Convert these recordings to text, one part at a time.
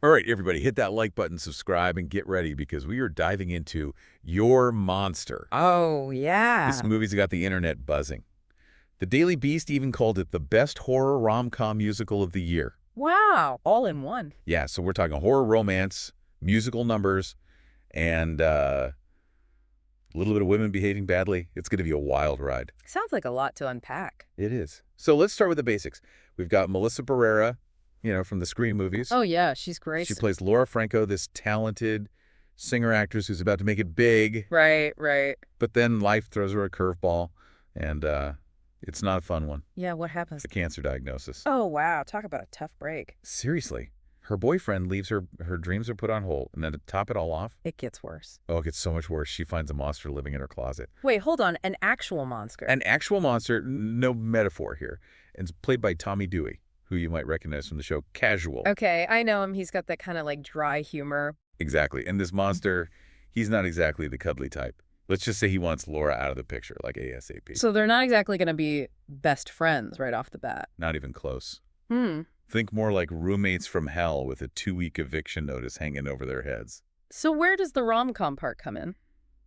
All right, everybody, hit that like button, subscribe, and get ready because we are diving into Your Monster. Oh, This yeah. movie's got the internet buzzing. The Daily Beast even called it the best horror rom-com musical of the year. Wow. All in one. Yeah, so we're talking horror romance, musical numbers, and a little bit of women behaving badly. It's going to be a wild ride. Sounds like a lot to unpack. It is. So let's start with the basics. We've got Melissa Barrera, from the Scream movies. Oh, yeah. She's She great. plays Laura Franco, this talented singer-actress who's about to make it big. Right, right. But then life throws her a curveball, and it's not a fun one. Yeah, what happens? A cancer diagnosis. Oh, wow. Talk about a tough break. Seriously. Her boyfriend leaves her dreams are put on hold, and then to top it all off, It gets worse. oh, it gets so much worse. She finds a monster living in her closet. Wait, hold on. An actual monster. An actual monster, no metaphor here. And it's played by Tommy Dewey, who you might recognize from the show Casual. Okay, I know him. He's got that kind of like dry humor. Exactly. And this monster, he's not exactly the cuddly type. Let's just say he wants Laura out of the picture, like ASAP. So they're not exactly going to be best friends right off the bat. Not even close. Hmm. Think more like roommates from hell with a 2-week eviction notice hanging over their heads. So where does the rom-com part come in?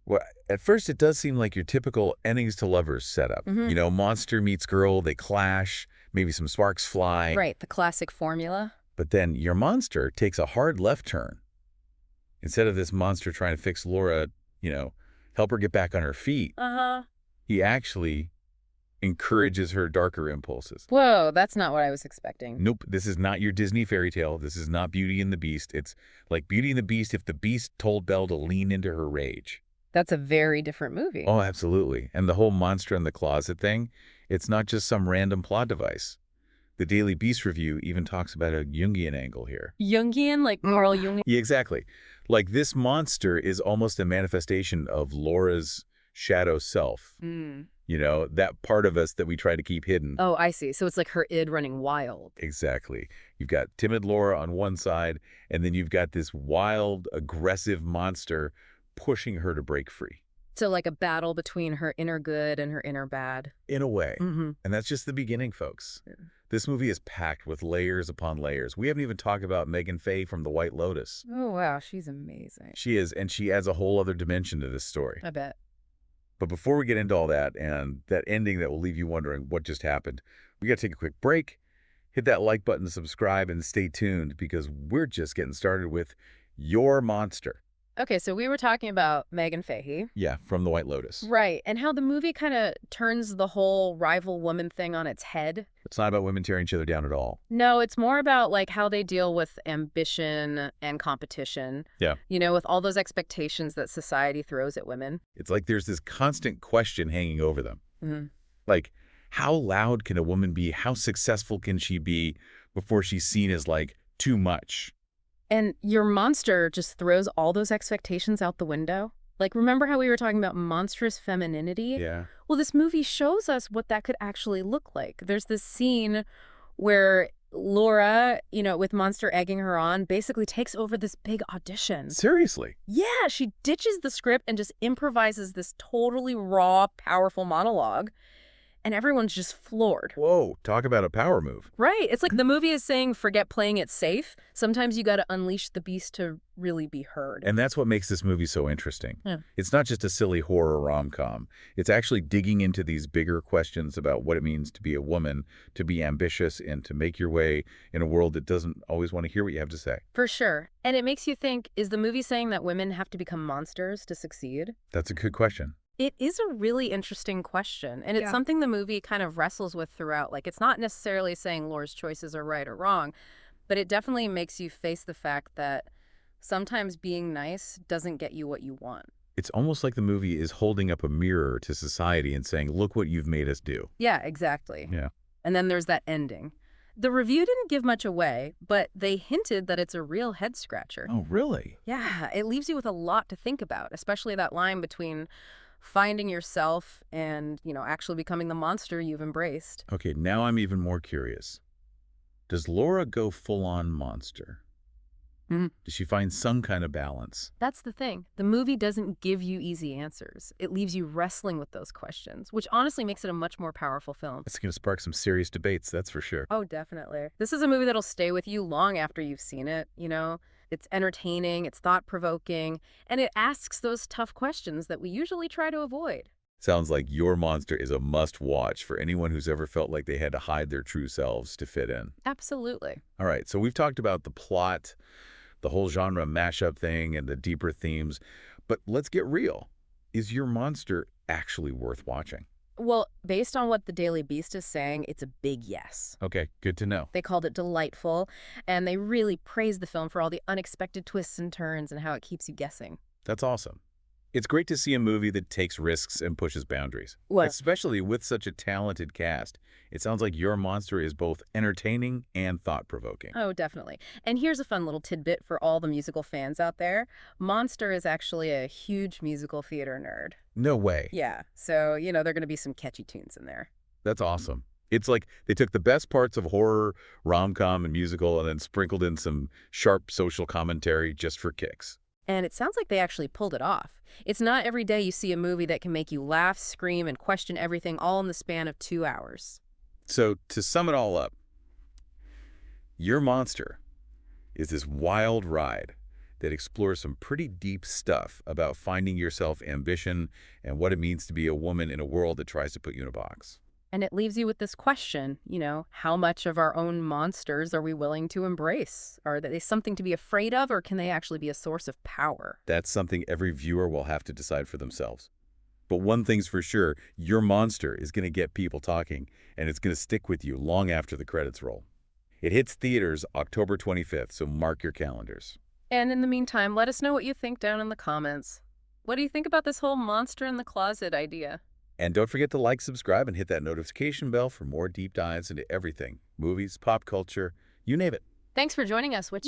Well, at first it does seem like your typical enemies to lovers setup. Mhm. Monster meets girl, they clash, maybe some sparks fly. Right, the classic formula. But then your monster takes a hard left turn. Instead of this monster trying to fix Laura, help her get back on her feet, Uh-huh. he actually encourages her darker impulses. Whoa, that's not what I was expecting. Nope, this is not your Disney fairy tale. This is not Beauty and the Beast. It's like Beauty and the Beast if the Beast told Belle to lean into her rage. That's a very different movie. Oh, absolutely. And the whole monster in the closet thing, it's not just some random plot device. The Daily Beast review even talks about a Jungian angle here. Jungian, like Carl Jung. Yeah, exactly. Like this monster is almost a manifestation of Laura's shadow self. Mm. That part of us that we try to keep hidden. Oh, I see. So it's like her id running wild. Exactly. You've got timid Laura on one side, and then you've got this wild, aggressive monster pushing her to break free. So like a battle between her inner good and her inner bad. In a way. Mm-hmm. And that's just the beginning, folks. Yeah. This movie is packed with layers upon layers. We haven't even talked about Megan Faye from The White Lotus. Oh, wow. She's amazing. She is, and she adds a whole other dimension to this story. I bet. But before we get into all that and that ending that will leave you wondering what just happened, we got to take a quick break, hit that like button, subscribe, and stay tuned because we're just getting started with Your Monster. Okay, so we were talking about Megan Fahey. Yeah, from The White Lotus. Right, and how the movie kind of turns the whole rival woman thing on its head. It's not about women tearing each other down at all. No, it's more about like how they deal with ambition and competition. Yeah. With all those expectations that society throws at women. It's like there's this constant question hanging over them. Mm-hmm. Like, how loud can a woman be? How successful can she be before she's seen as, like, too much? And your monster just throws all those expectations out the window. Like, remember how we were talking about monstrous femininity? Yeah. Well, this movie shows us what that could actually look like. There's this scene where Laura, with Monster egging her on, basically takes over this big audition. Seriously? Yeah, she ditches the script and just improvises this totally raw, powerful monologue. And everyone's just floored. Whoa, talk about a power move. Right. It's like the movie is saying, forget playing it safe. Sometimes you got to unleash the beast to really be heard. And that's what makes this movie so interesting. Yeah. It's not just a silly horror rom-com. It's actually digging into these bigger questions about what it means to be a woman, to be ambitious, and to make your way in a world that doesn't always want to hear what you have to say. For sure. And it makes you think, is the movie saying that women have to become monsters to succeed? That's a good question. It is a really interesting question, and it's something the movie kind of wrestles with throughout. Like, it's not necessarily saying Laura's choices are right or wrong, but it definitely makes you face the fact that sometimes being nice doesn't get you what you want. It's almost like the movie is holding up a mirror to society and saying, look what you've made us do. Yeah, exactly. Yeah. And then there's that ending. The review didn't give much away, but they hinted that it's a real head-scratcher. Oh, really? Yeah, it leaves you with a lot to think about, especially that line between finding yourself and, actually becoming the monster you've embraced. Okay, now I'm even more curious. Does Laura go full-on monster? Does she find some kind of balance? That's the thing. The movie doesn't give you easy answers. It leaves you wrestling with those questions, which honestly makes it a much more powerful film. It's going to spark some serious debates, that's for sure. Oh, definitely. This is a movie that'll stay with you long after you've seen it, you know? It's entertaining, it's thought-provoking, and it asks those tough questions that we usually try to avoid. Sounds like Your Monster is a must-watch for anyone who's ever felt like they had to hide their true selves to fit in. Absolutely. All right, so we've talked about the plot, the whole genre mashup thing, and the deeper themes, but let's get real. Is Your Monster actually worth watching? Well, based on what the Daily Beast is saying, it's a big yes. Okay, good to know. They called it delightful, and they really praised the film for all the unexpected twists and turns and how it keeps you guessing. That's awesome. It's great to see a movie that takes risks and pushes boundaries, Well, especially with such a talented cast. It sounds like Your Monster is both entertaining and thought-provoking. oh, definitely. And here's a fun little tidbit for all the musical fans out there. Monster is actually a huge musical theater nerd. No way. Yeah, so, there are going to be some catchy tunes in there. That's awesome. It's like they took the best parts of horror, rom-com, and musical and then sprinkled in some sharp social commentary just for kicks. And it sounds like they actually pulled it off. It's not every day you see a movie that can make you laugh, scream, and question everything all in the span of 2 hours. So to sum it all up, Your Monster is this wild ride that explores some pretty deep stuff about finding yourself, ambition, and what it means to be a woman in a world that tries to put you in a box. And it leaves you with this question, how much of our own monsters are we willing to embrace? Are they something to be afraid of, or can they actually be a source of power? That's something every viewer will have to decide for themselves. But one thing's for sure, Your Monster is going to get people talking, and it's going to stick with you long after the credits roll. It hits theaters October 25th, so mark your calendars. And in the meantime, let us know what you think down in the comments. What do you think about this whole monster in the closet idea? And don't forget to like, subscribe, and hit that notification bell for more deep dives into everything. Movies, pop culture, you name it. Thanks for joining us, Witch.